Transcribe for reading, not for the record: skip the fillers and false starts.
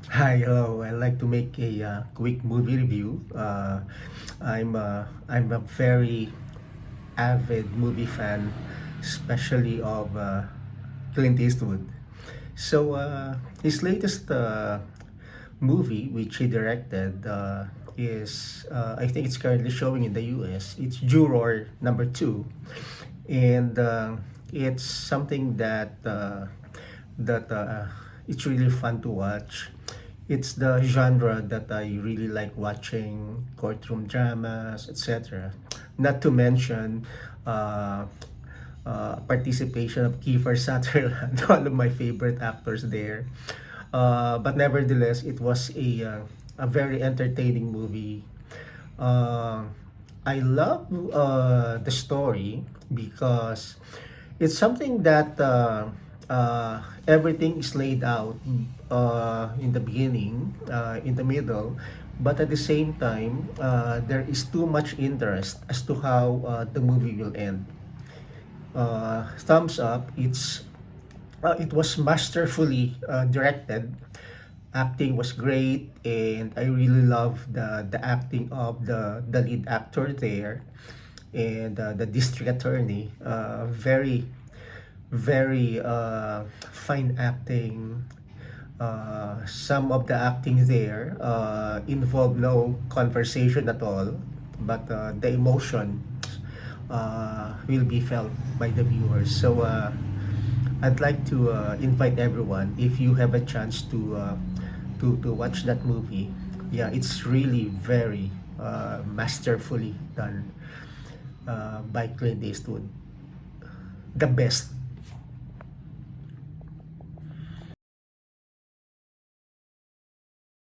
Hi, hello. I'd like to make a quick movie review. I'm a very avid movie fan, especially of Clint Eastwood. His latest movie, which he directed, is I think it's currently showing in the U.S. It's Juror Number Two, and it's something that it's really fun to watch. It's the genre that I really like watching, courtroom dramas, etc. Not to mention uh, participation of Kiefer Sutherland, one of my favorite actors there. But nevertheless, it was a very entertaining movie. Uh, I love the story because it's something that everything is laid out in the beginning, in the middle, but at the same time, there is too much interest as to how the movie will end. Thumbs up. It was masterfully directed. Acting was great, and I really love the acting of the lead actor there, and the district attorney. Very fine acting. Some of the acting there involve no conversation at all, but the emotion will be felt by the viewers. I'd like to invite everyone, if you have a chance to watch that movie. Yeah, it's really very masterfully done by Clint Eastwood. The best